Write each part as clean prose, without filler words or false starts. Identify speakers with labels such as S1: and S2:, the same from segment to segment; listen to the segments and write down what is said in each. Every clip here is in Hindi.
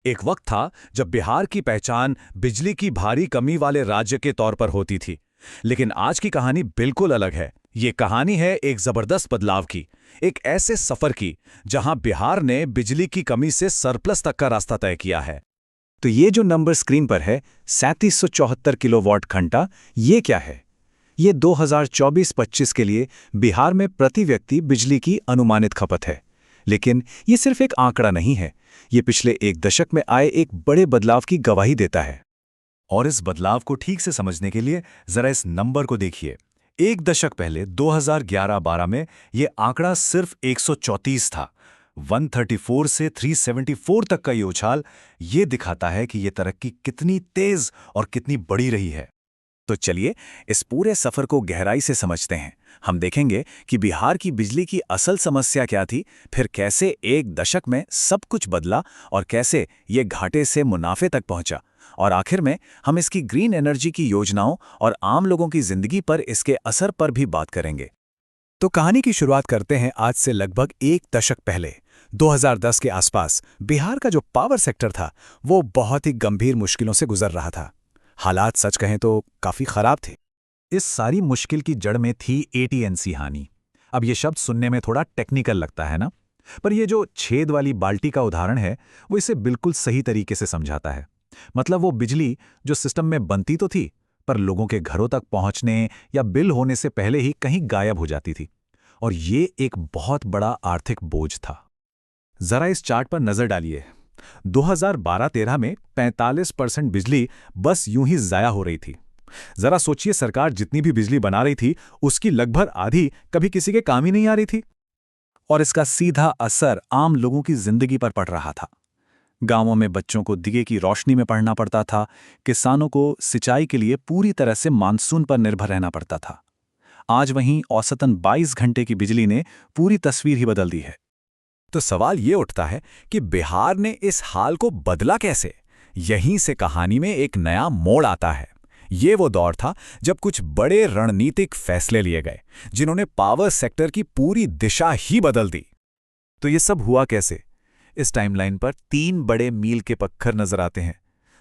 S1: एक वक्त था जब बिहार की पहचान बिजली की भारी कमी वाले राज्य के तौर पर होती थी। लेकिन आज की कहानी बिल्कुल अलग है। ये कहानी है एक जबरदस्त बदलाव की, एक ऐसे सफर की जहां बिहार ने बिजली की कमी से सरप्लस तक का रास्ता तय किया है। तो ये जो नंबर स्क्रीन पर है, 3774 किलोवाट घंटा, ये क्या है? ये 2024-25 के लिए बिहार में प्रति व्यक्ति बिजली की अनुमानित खपत है। लेकिन ये सिर्फ एक आंकड़ा नहीं है, ये पिछले एक दशक में आए एक बड़े बदलाव की गवाही देता है। और इस बदलाव को ठीक से समझने के लिए जरा इस नंबर को देखिए। एक दशक पहले 2011-12 में ये आंकड़ा सिर्फ 134 था। 134 से 374 तक का ये उछाल ये दिखाता है कि ये तरक्की कितनी तेज और कितनी बड़ी रही है। तो चलिए इस पूरे सफर को गहराई से समझते हैं। हम देखेंगे कि बिहार की बिजली की असल समस्या क्या थी, फिर कैसे एक दशक में सब कुछ बदला और कैसे ये घाटे से मुनाफे तक पहुंचा, और आखिर में हम इसकी ग्रीन एनर्जी की योजनाओं और आम लोगों की जिंदगी पर इसके असर पर भी बात करेंगे। तो कहानी की शुरुआत करते हैं आज से लगभग एक दशक पहले। 2010 के आसपास बिहार का जो पावर सेक्टर था वो बहुत ही गंभीर मुश्किलों से गुजर रहा था। हालात सच कहें तो काफी खराब थे। इस सारी मुश्किल की जड़ में थी एटीएनसी हानि। अब ये शब्द सुनने में थोड़ा टेक्निकल लगता है ना, पर ये जो छेद वाली बाल्टी का उदाहरण है वो इसे बिल्कुल सही तरीके से समझाता है। मतलब वो बिजली जो सिस्टम में बनती तो थी, पर लोगों के घरों तक पहुंचने या बिल होने से पहले ही कहीं गायब हो जाती थी। और ये एक बहुत बड़ा आर्थिक बोझ था। जरा इस चार्ट पर नजर डालिए। 2012-13 में 45% बिजली बस यूं ही जाया हो रही थी। जरा सोचिए, सरकार जितनी भी बिजली बना रही थी उसकी लगभग आधी कभी किसी के काम ही नहीं आ रही थी। और इसका सीधा असर आम लोगों की जिंदगी पर पड़ रहा था। गांवों में बच्चों को दिए की रोशनी में पढ़ना पड़ता था, किसानों को सिंचाई के लिए पूरी तरह से मानसून पर निर्भर रहना पड़ता था। आज वहीं औसतन 22 घंटे की बिजली ने पूरी तस्वीर ही बदल दी है। तो सवाल ये उठता है कि बिहार ने इस हाल को बदला कैसे? यहीं से कहानी में एक नया मोड़ आता है। ये वो दौर था जब कुछ बड़े रणनीतिक फैसले लिए गए, जिन्होंने पावर सेक्टर की पूरी दिशा ही बदल दी। तो ये सब हुआ कैसे? इस टाइमलाइन पर 3 बड़े मील के पत्थर नजर आते हैं।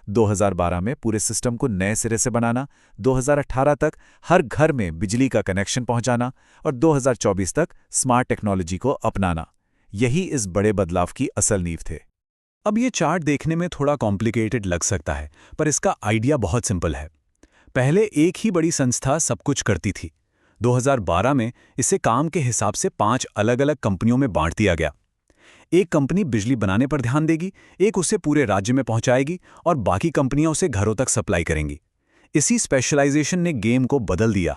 S1: 2012 में पूरे सिस्टम को नए सिरे से बनाना, 2018 तक हर घर में बिजली का कनेक्शन पहुंचाना और 2024 तक स्मार्ट टेक्नोलॉजी को अपनाना। यही इस बड़े बदलाव की असल नींव थे। अब ये चार्ट देखने में थोड़ा कॉम्प्लिकेटेड लग सकता है, पर इसका आइडिया बहुत सिंपल है। पहले एक ही बड़ी संस्था सब कुछ करती थी। 2012 में इसे काम के हिसाब से 5 अलग-अलग कंपनियों में बांट दिया गया। एक कंपनी बिजली बनाने पर ध्यान देगी, एक उसे पूरे राज्य में पहुंचाएगी और बाकी कंपनियां उसे घरों तक सप्लाई करेंगी। इसी स्पेशलाइजेशन ने गेम को बदल दिया।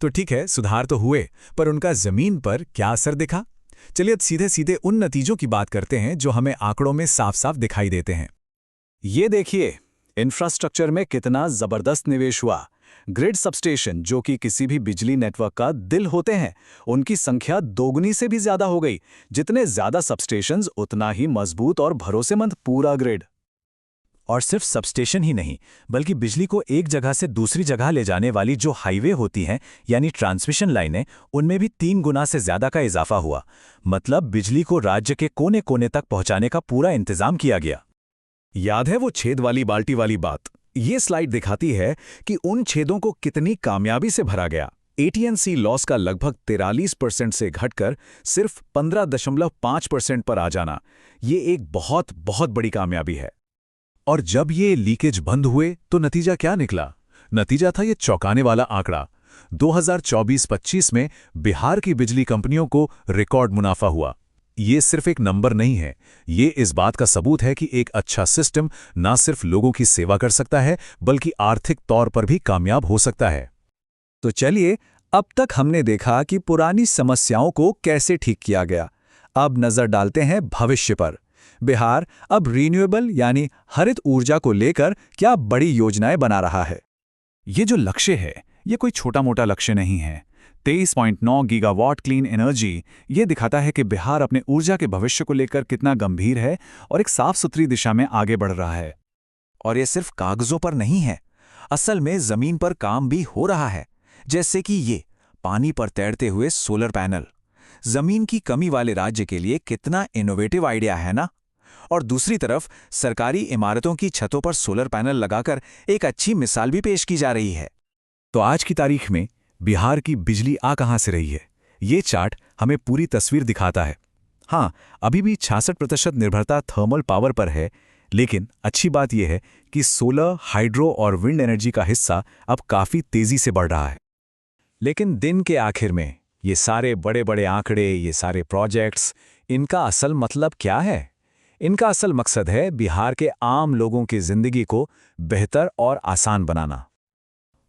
S1: तो ठीक है, सुधार तो हुए, पर उनका जमीन पर क्या असर दिखा? चलिए सीधे सीधे उन नतीजों की बात करते हैं जो हमें आंकड़ों में साफ साफ दिखाई देते हैं। ये देखिए, इंफ्रास्ट्रक्चर में कितना जबरदस्त निवेश हुआ। ग्रिड सबस्टेशन, जो कि किसी भी बिजली नेटवर्क का दिल होते हैं, उनकी संख्या दोगुनी से भी ज्यादा हो गई। जितने ज्यादा सबस्टेशंस उतना ही मजबूत और भरोसेमंद पूरा ग्रिड। और सिर्फ सबस्टेशन ही नहीं, बल्कि बिजली को एक जगह से दूसरी जगह ले जाने वाली जो हाईवे होती हैं, यानी ट्रांसमिशन लाइनें, उनमें भी 3 गुना से ज्यादा का इजाफा हुआ। मतलब बिजली को राज्य के कोने कोने तक पहुंचाने का पूरा इंतजाम किया गया। याद है वो छेद वाली बाल्टी वाली बात? ये स्लाइड दिखाती है कि उन छेदों को कितनी कामयाबी से भरा गया। एटीएनसी लॉस का लगभग 43% से घटकर सिर्फ 15.5% पर आ जाना, ये एक बहुत बहुत बड़ी कामयाबी है। और जब ये लीकेज बंद हुए तो नतीजा क्या निकला? नतीजा था ये चौंकाने वाला आंकड़ा। 2024-25 में बिहार की बिजली कंपनियों को रिकॉर्ड मुनाफा हुआ। ये सिर्फ एक नंबर नहीं है, ये इस बात का सबूत है कि एक अच्छा सिस्टम ना सिर्फ लोगों की सेवा कर सकता है, बल्कि आर्थिक तौर पर भी कामयाब हो सकता है। तो चलिए, अब तक हमने देखा कि पुरानी समस्याओं को कैसे ठीक किया गया। अब नजर डालते हैं भविष्य पर। बिहार अब रिन्यूएबल यानी हरित ऊर्जा को लेकर क्या बड़ी योजनाएं बना रहा है। ये जो लक्ष्य है, ये कोई छोटा मोटा लक्ष्य नहीं है। 23.9 गीगावाट क्लीन एनर्जी, ये दिखाता है कि बिहार अपने ऊर्जा के भविष्य को लेकर कितना गंभीर है और एक साफ सुथरी दिशा में आगे बढ़ रहा है। और ये सिर्फ कागजों पर नहीं है, असल में जमीन पर काम भी हो रहा है। जैसे कि ये पानी पर तैरते हुए सोलर पैनल। जमीन की कमी वाले राज्य के लिए कितना इनोवेटिव आइडिया है ना?
S2: और दूसरी तरफ सरकारी इमारतों की छतों पर सोलर पैनल लगाकर एक अच्छी मिसाल भी पेश की जा रही है।
S1: तो आज की तारीख में बिहार की बिजली आ कहां से रही है, ये चार्ट हमें पूरी तस्वीर दिखाता है। हाँ, अभी भी 66% निर्भरता थर्मल पावर पर है, लेकिन अच्छी बात यह है कि सोलर, हाइड्रो और विंड एनर्जी का हिस्सा अब काफी तेजी से बढ़ रहा है। लेकिन दिन के आखिर में ये सारे बड़े बड़े आंकड़े, ये सारे प्रोजेक्ट्स, इनका असल मतलब क्या है? इनका असल मकसद है बिहार के आम लोगों की जिंदगी को बेहतर और आसान बनाना।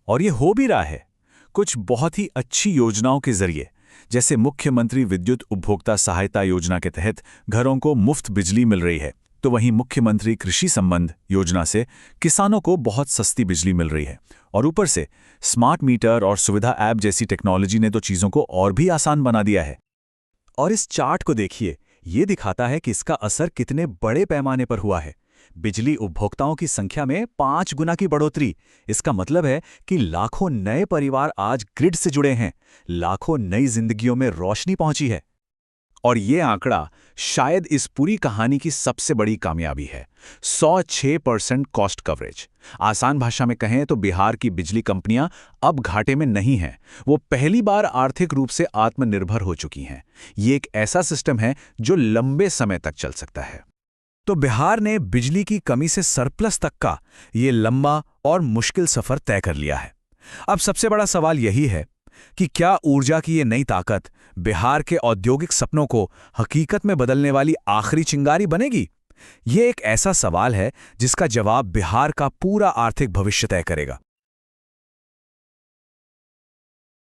S1: और ये हो भी रहा है, कुछ बहुत ही अच्छी योजनाओं के जरिए, जैसे मुख्यमंत्री विद्युत उपभोक्ता सहायता योजना के तहत घरों को मुफ्त बिजली मिल रही है, तो वहीं मुख्यमंत्री कृषि संबंध योजना से किसानों को बहुत सस्ती बिजली मिल रही है। और ऊपर से स्मार्ट मीटर और सुविधा ऐप जैसी टेक्नोलॉजी ने तो चीज़ों को और भी आसान बना दिया है। और इस चार्ट को देखिए, ये दिखाता है कि इसका असर कितने बड़े पैमाने पर हुआ है। बिजली उपभोक्ताओं की संख्या में 5 गुना की बढ़ोतरी। इसका मतलब है कि लाखों नए परिवार आज ग्रिड से जुड़े हैं, लाखों नई जिंदगियों में रोशनी पहुंची है। और ये आंकड़ा शायद इस पूरी कहानी की सबसे बड़ी कामयाबी है, 106% कॉस्ट कवरेज। आसान भाषा में कहें तो बिहार की बिजली कंपनियां अब घाटे में नहीं हैं, वो पहली बार आर्थिक रूप से आत्मनिर्भर हो चुकी हैं। ये एक ऐसा सिस्टम है जो लंबे समय तक चल सकता है। तो बिहार ने बिजली की कमी से सरप्लस तक का ये लंबा और मुश्किल सफर तय कर लिया है। अब सबसे बड़ा सवाल यही है कि क्या ऊर्जा की ये नई ताकत बिहार के औद्योगिक सपनों को हकीकत में बदलने वाली आखिरी चिंगारी बनेगी? ये एक ऐसा सवाल है जिसका जवाब बिहार का पूरा आर्थिक भविष्य तय करेगा।